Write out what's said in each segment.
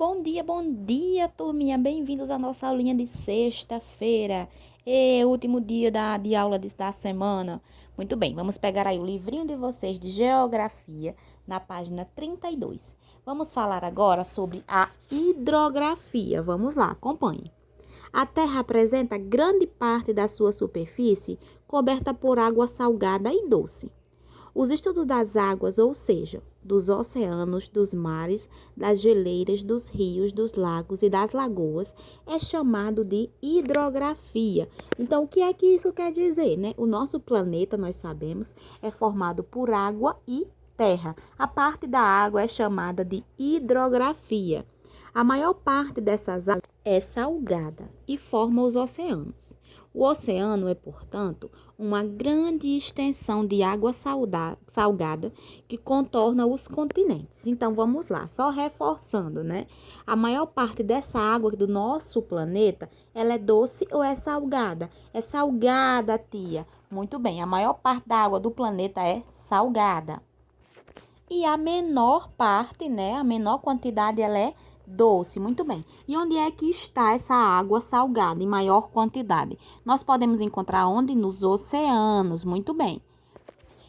bom dia, turminha. Bem-vindos à nossa aulinha de sexta-feira. Último dia de aula da semana. Muito bem, vamos pegar aí o livrinho de vocês de Geografia, na página 32. Vamos falar agora sobre a hidrografia. Vamos lá, acompanhe. A Terra apresenta grande parte da sua superfície coberta por água salgada e doce. Os estudos das águas, ou seja, dos oceanos, dos mares, das geleiras, dos rios, dos lagos e das lagoas, é chamado de hidrografia. Então, o que é que isso quer dizer, né? O nosso planeta, nós sabemos, é formado por água e terra. A parte da água é chamada de hidrografia. A maior parte dessas águas é salgada e forma os oceanos. O oceano é, portanto, uma grande extensão de água salgada que contorna os continentes. Então, vamos lá, só reforçando, né? A maior parte dessa água do nosso planeta, ela é doce ou é salgada? É salgada, tia. Muito bem, a maior parte da água do planeta é salgada. E a menor parte, né? A menor quantidade, ela é doce. Muito bem. E onde é que está essa água salgada em maior quantidade? Nós podemos encontrar onde? Nos oceanos. Muito bem.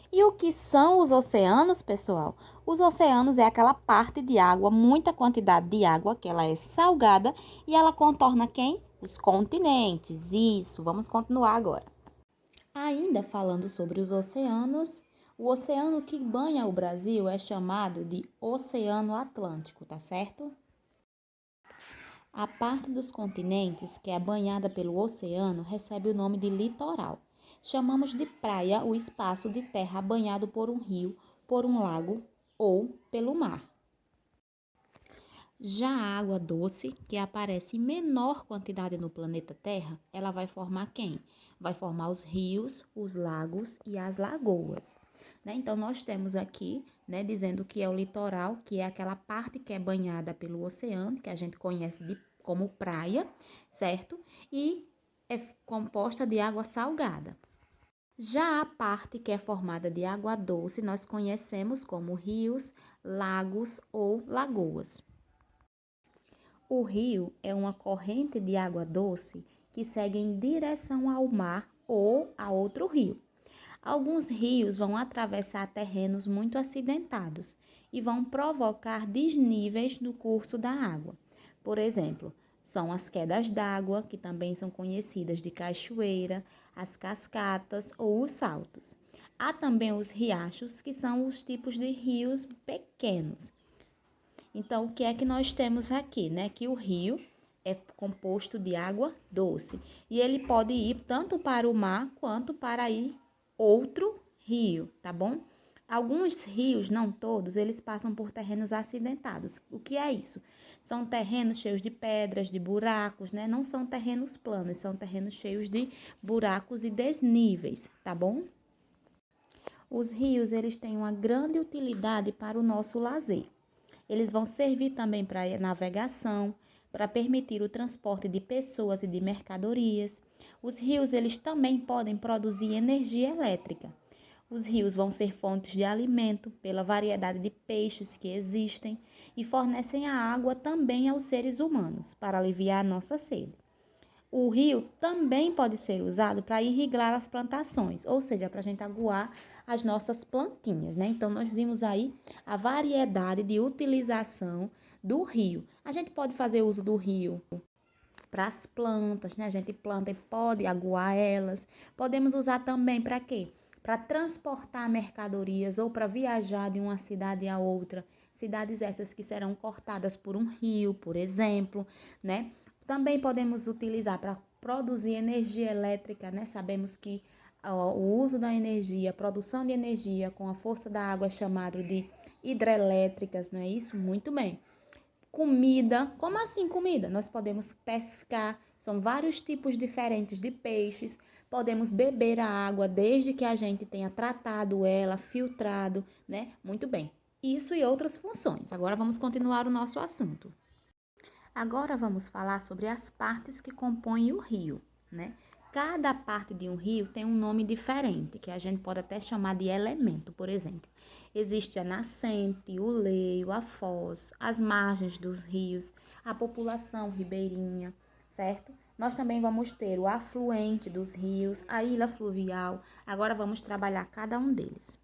E o que são os oceanos, pessoal? Os oceanos é aquela parte de água, muita quantidade de água, que ela é salgada e ela contorna quem? Os continentes. Isso. Vamos continuar agora. Ainda falando sobre os oceanos, o oceano que banha o Brasil é chamado de Oceano Atlântico, tá certo? A parte dos continentes que é banhada pelo oceano recebe o nome de litoral. Chamamos de praia o espaço de terra banhado por um rio, por um lago ou pelo mar. Já a água doce, que aparece em menor quantidade no planeta Terra, ela vai formar quem? Vai formar os rios, os lagos e as lagoas, né? Então, nós temos aqui, né, dizendo que é o litoral, que é aquela parte que é banhada pelo oceano, que a gente conhece como praia, certo? E é composta de água salgada. Já a parte que é formada de água doce, nós conhecemos como rios, lagos ou lagoas. O rio é uma corrente de água doce que segue em direção ao mar ou a outro rio. Alguns rios vão atravessar terrenos muito acidentados e vão provocar desníveis no curso da água. Por exemplo, são as quedas d'água, que também são conhecidas de cachoeira, as cascatas ou os saltos. Há também os riachos, que são os tipos de rios pequenos. Então, o que é que nós temos aqui, né? Que o rio é composto de água doce e ele pode ir tanto para o mar quanto para ir outro rio, tá bom? Alguns rios, não todos, eles passam por terrenos acidentados. O que é isso? São terrenos cheios de pedras, de buracos, né? Não são terrenos planos, são terrenos cheios de buracos e desníveis, tá bom? Os rios, eles têm uma grande utilidade para o nosso lazer. Eles vão servir também para navegação, para permitir o transporte de pessoas e de mercadorias. Os rios, eles também podem produzir energia elétrica. Os rios vão ser fontes de alimento pela variedade de peixes que existem e fornecem a água também aos seres humanos para aliviar a nossa sede. O rio também pode ser usado para irrigar as plantações, ou seja, para a gente aguar as nossas plantinhas, né? Então, nós vimos aí a variedade de utilização do rio. A gente pode fazer uso do rio para as plantas, né? A gente planta e pode aguar elas. Podemos usar também para quê? Para transportar mercadorias ou para viajar de uma cidade a outra. Cidades essas que serão cortadas por um rio, por exemplo, né? Também podemos utilizar para produzir energia elétrica, né? Sabemos que o uso da energia, a produção de energia com a força da água é chamado de hidrelétricas, não é isso? Muito bem. Comida, como assim comida? Nós podemos pescar, são vários tipos diferentes de peixes, podemos beber a água desde que a gente tenha tratado ela, filtrado, né? Muito bem. Isso e outras funções. Agora vamos continuar o nosso assunto. Agora vamos falar sobre as partes que compõem o rio, né? Cada parte de um rio tem um nome diferente, que a gente pode até chamar de elemento, por exemplo. Existe a nascente, o leito, a foz, as margens dos rios, a população ribeirinha, certo? Nós também vamos ter o afluente dos rios, a ilha fluvial. Agora vamos trabalhar cada um deles.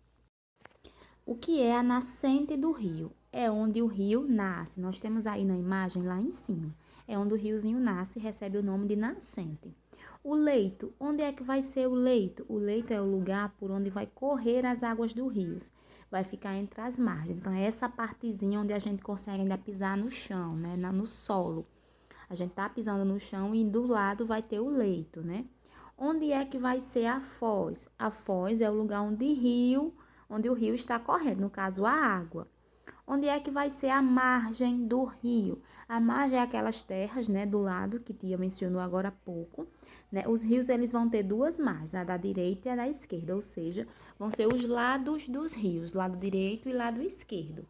O que é a nascente do rio? É onde o rio nasce. Nós temos aí na imagem lá em cima. É onde o riozinho nasce e recebe o nome de nascente. O leito, onde é que vai ser o leito? O leito é o lugar por onde vai correr as águas do rio. Vai ficar entre as margens. Então, é essa partezinha onde a gente consegue ainda pisar no chão, né? No solo. A gente tá pisando no chão e do lado vai ter o leito, né? Onde é que vai ser a foz? A foz é o lugar onde o rio está correndo, no caso, a água. Onde é que vai ser a margem do rio? A margem é aquelas terras, né, do lado que Tia mencionou agora há pouco, né? Os rios, eles vão ter duas margens, a da direita e a da esquerda, ou seja, vão ser os lados dos rios, lado direito e lado esquerdo.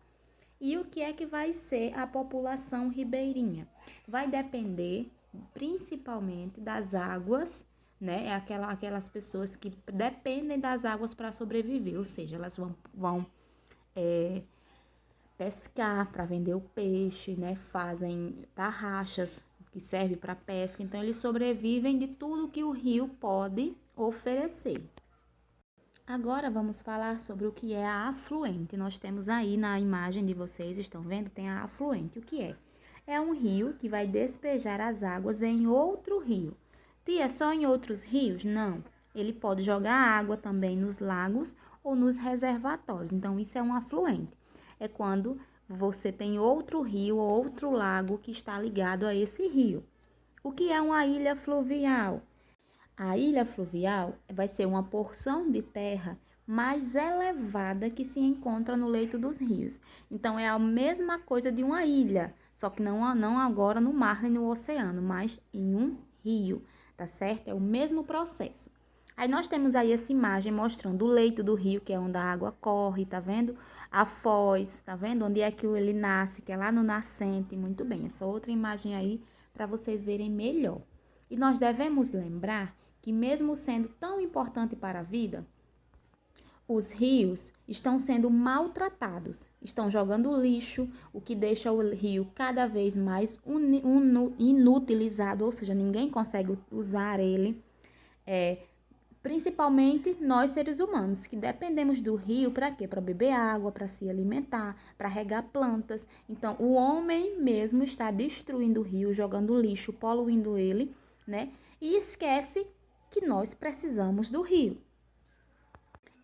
E o que é que vai ser a população ribeirinha? Vai depender principalmente das águas, né? É aquelas pessoas que dependem das águas para sobreviver, ou seja, elas vão pescar para vender o peixe, né? Fazem tarraxas que servem para pesca, então eles sobrevivem de tudo que o rio pode oferecer. Agora vamos falar sobre o que é a afluente. Nós temos aí na imagem de vocês, estão vendo? Tem a afluente. O que é? É um rio que vai despejar as águas em outro rio. Tia, só em outros rios? Não. Ele pode jogar água também nos lagos ou nos reservatórios. Então, isso é um afluente. É quando você tem outro rio ou outro lago que está ligado a esse rio. O que é uma ilha fluvial? A ilha fluvial vai ser uma porção de terra mais elevada que se encontra no leito dos rios. Então, é a mesma coisa de uma ilha, só que não agora no mar nem no oceano, mas em um rio, tá certo? É o mesmo processo. Aí nós temos aí essa imagem mostrando o leito do rio, que é onde a água corre, tá vendo? A foz, tá vendo? Onde é que ele nasce, que é lá no nascente. Muito bem, essa outra imagem aí para vocês verem melhor. E nós devemos lembrar que mesmo sendo tão importante para a vida, os rios estão sendo maltratados, estão jogando lixo, o que deixa o rio cada vez mais inutilizado, ou seja, ninguém consegue usar ele, principalmente nós seres humanos, que dependemos do rio para quê? Para beber água, para se alimentar, para regar plantas. Então, o homem mesmo está destruindo o rio, jogando lixo, poluindo ele, né? E esquece que nós precisamos do rio.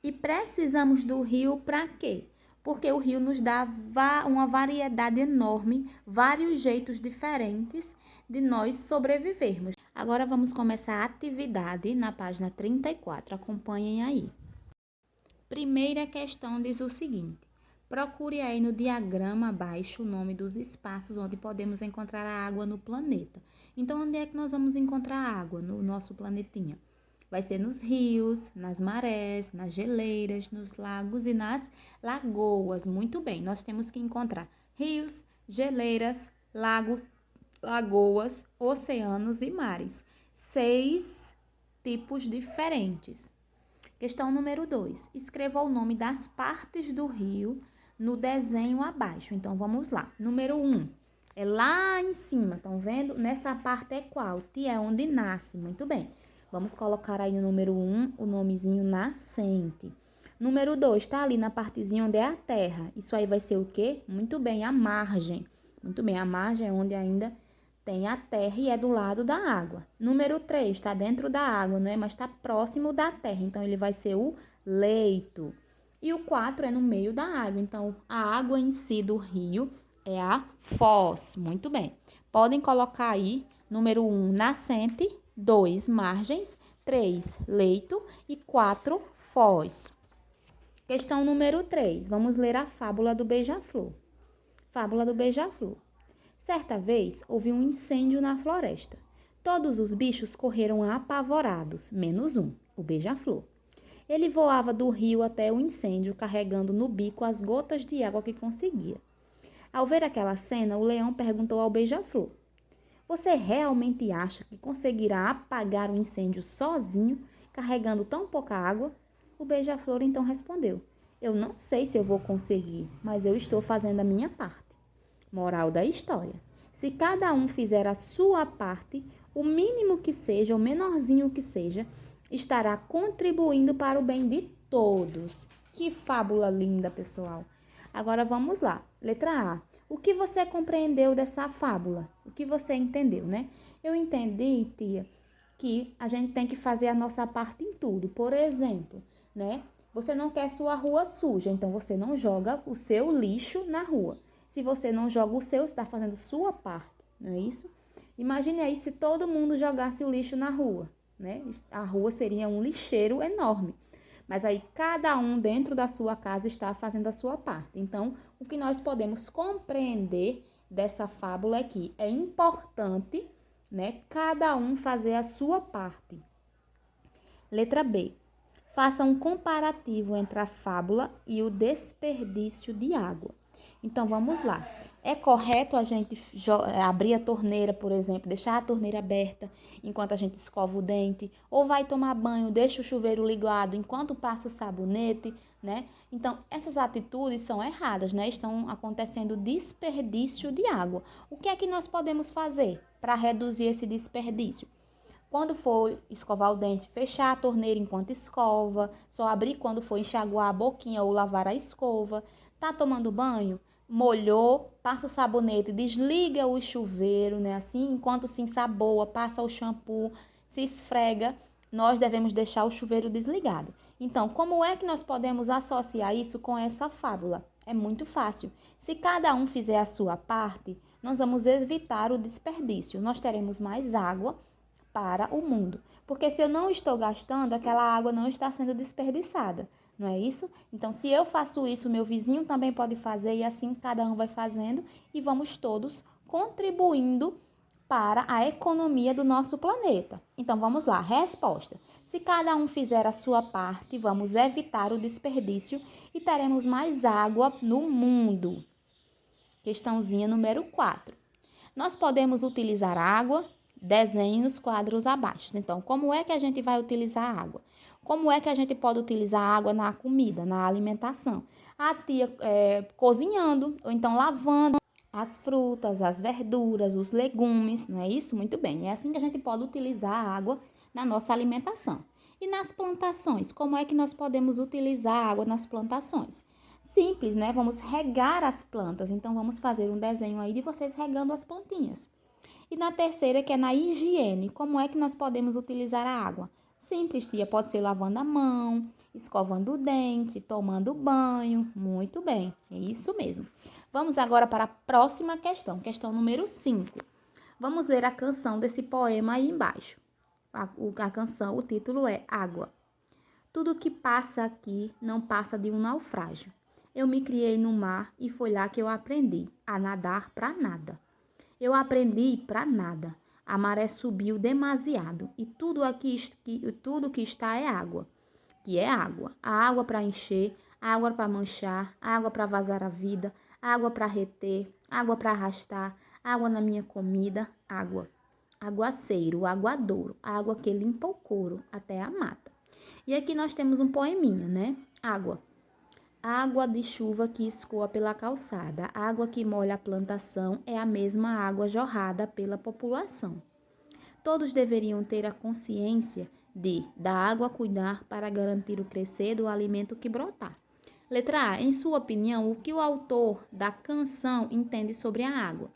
E precisamos do rio para quê? Porque o rio nos dá uma variedade enorme, vários jeitos diferentes de nós sobrevivermos. Agora vamos começar a atividade na página 34. Acompanhem aí. Primeira questão diz o seguinte: procure aí no diagrama abaixo o nome dos espaços onde podemos encontrar a água no planeta. Então, onde é que nós vamos encontrar a água no nosso planetinha? Vai ser nos rios, nas marés, nas geleiras, nos lagos e nas lagoas. Muito bem, nós temos que encontrar rios, geleiras, lagos, lagoas, oceanos e mares. 6 tipos diferentes. Questão número 2. Escreva o nome das partes do rio no desenho abaixo. Então, vamos lá. Número 1. É lá em cima, estão vendo? Nessa parte é qual? Tia, é onde nasce. Muito bem. Vamos colocar aí no número 1 o nomezinho nascente. Número 2, está ali na partezinha onde é a terra. Isso aí vai ser o quê? Muito bem, a margem. Muito bem, a margem é onde ainda tem a terra e é do lado da água. Número 3, está dentro da água, não é? Mas está próximo da terra, então ele vai ser o leito. E o 4 é no meio da água, então a água em si do rio é a foz. Muito bem. Podem colocar aí, número 1, nascente, 2, margens, 3, leito e 4, foz. Questão número 3, vamos ler a fábula do beija-flor. Fábula do beija-flor. Certa vez, houve um incêndio na floresta. Todos os bichos correram apavorados, menos um, o beija-flor. Ele voava do rio até o incêndio, carregando no bico as gotas de água que conseguia. Ao ver aquela cena, o leão perguntou ao beija-flor: você realmente acha que conseguirá apagar o incêndio sozinho, carregando tão pouca água? O beija-flor então respondeu: Eu não sei se eu vou conseguir, mas eu estou fazendo a minha parte. Moral da história. Se cada um fizer a sua parte, o mínimo que seja, o menorzinho que seja, estará contribuindo para o bem de todos. Que fábula linda, pessoal. Agora vamos lá. Letra A. O que você compreendeu dessa fábula? O que você entendeu, né? Eu entendi, tia, que a gente tem que fazer a nossa parte em tudo. Por exemplo, né? Você não quer sua rua suja, então você não joga o seu lixo na rua. Se você não joga o seu, você está fazendo sua parte, não é isso? Imagine aí se todo mundo jogasse o lixo na rua, né? A rua seria um lixeiro enorme. Mas aí cada um dentro da sua casa está fazendo a sua parte. Então, o que nós podemos compreender dessa fábula é que é importante, né, cada um fazer a sua parte. Letra B. Faça um comparativo entre a fábula e o desperdício de água. Então, vamos lá. É correto a gente abrir a torneira, por exemplo, deixar a torneira aberta enquanto a gente escova o dente? Ou vai tomar banho, deixa o chuveiro ligado enquanto passa o sabonete, né? Então, essas atitudes são erradas, né? Estão acontecendo desperdício de água. O que é que nós podemos fazer para reduzir esse desperdício? Quando for escovar o dente, fechar a torneira enquanto escova, só abrir quando for enxaguar a boquinha ou lavar a escova. Tá tomando banho? Molhou, passa o sabonete, desliga o chuveiro, né? Assim, enquanto se ensaboa, passa o shampoo, se esfrega, nós devemos deixar o chuveiro desligado. Então, como é que nós podemos associar isso com essa fábula? É muito fácil. Se cada um fizer a sua parte, nós vamos evitar o desperdício. Nós teremos mais água para o mundo. Porque se eu não estou gastando, aquela água não está sendo desperdiçada, não é isso? Então, se eu faço isso, meu vizinho também pode fazer e assim cada um vai fazendo e vamos todos contribuindo para a economia do nosso planeta. Então, vamos lá, resposta. Se cada um fizer a sua parte, vamos evitar o desperdício e teremos mais água no mundo. Questãozinha número 4. Nós podemos utilizar água, desenhe nos quadros abaixo. Então, como é que a gente vai utilizar a água? Como é que a gente pode utilizar a água na comida, na alimentação? A tia cozinhando, ou então lavando as frutas, as verduras, os legumes, não é isso? Muito bem, é assim que a gente pode utilizar a água na nossa alimentação. E nas plantações, como é que nós podemos utilizar a água nas plantações? Simples, né? Vamos regar as plantas. Então, vamos fazer um desenho aí de vocês regando as plantinhas. E na terceira, que é na higiene. Como é que nós podemos utilizar a água? Simples, tia. Pode ser lavando a mão, escovando o dente, tomando banho. Muito bem, é isso mesmo. Vamos agora para a próxima questão. Questão número 5. Vamos ler a canção desse poema aí embaixo. A canção, o título é Água. Tudo que passa aqui não passa de um naufrágio. Eu me criei no mar e foi lá que eu aprendi a nadar para nada. Eu aprendi para nada. A maré subiu demasiado e tudo que está é água. Que é água. A água para encher, água para manchar, água para vazar a vida, água para reter, água para arrastar, água na minha comida, água. Aguaceiro, aguadouro, água que limpa o couro até a mata. E aqui nós temos um poeminha, né? Água. Água de chuva que escoa pela calçada, água que molha a plantação é a mesma água jorrada pela população. Todos deveriam ter a consciência de da água cuidar para garantir o crescer do alimento que brotar. Letra A. Em sua opinião, o que o autor da canção entende sobre a água?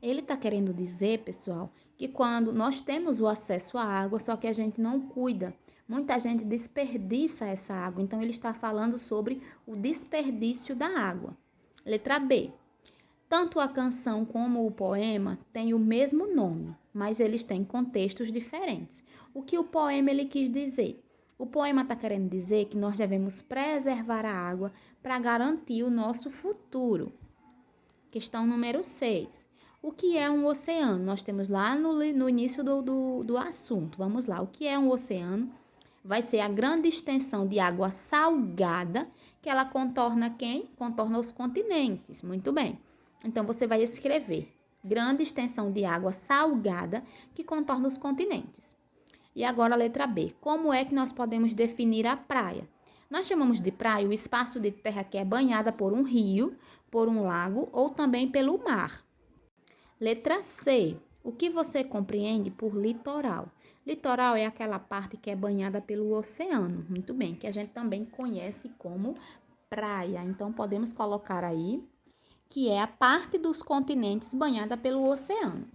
Ele está querendo dizer, pessoal, que quando nós temos o acesso à água, só que a gente não cuida, muita gente desperdiça essa água. Então, ele está falando sobre o desperdício da água. Letra B. Tanto a canção como o poema têm o mesmo nome, mas eles têm contextos diferentes. O que o poema ele quis dizer? O poema está querendo dizer que nós devemos preservar a água para garantir o nosso futuro. Questão número 6. O que é um oceano? Nós temos lá no início do assunto. Vamos lá. O que é um oceano? Vai ser a grande extensão de água salgada que ela contorna quem? Contorna os continentes. Muito bem. Então, você vai escrever grande extensão de água salgada que contorna os continentes. E agora a letra B. Como é que nós podemos definir a praia? Nós chamamos de praia o espaço de terra que é banhada por um rio, por um lago ou também pelo mar. Letra C. O que você compreende por litoral? Litoral é aquela parte que é banhada pelo oceano, muito bem, que a gente também conhece como praia. Então, podemos colocar aí que é a parte dos continentes banhada pelo oceano.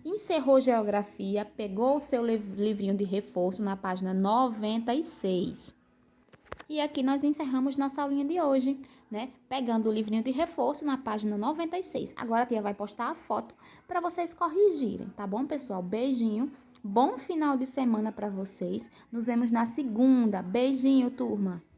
Encerrou geografia, pegou o seu livrinho de reforço na página 96. E aqui nós encerramos nossa aulinha de hoje, né? Pegando o livrinho de reforço na página 96. Agora a tia vai postar a foto para vocês corrigirem, tá bom, pessoal? Beijinho, bom final de semana para vocês. Nos vemos na segunda. Beijinho, turma!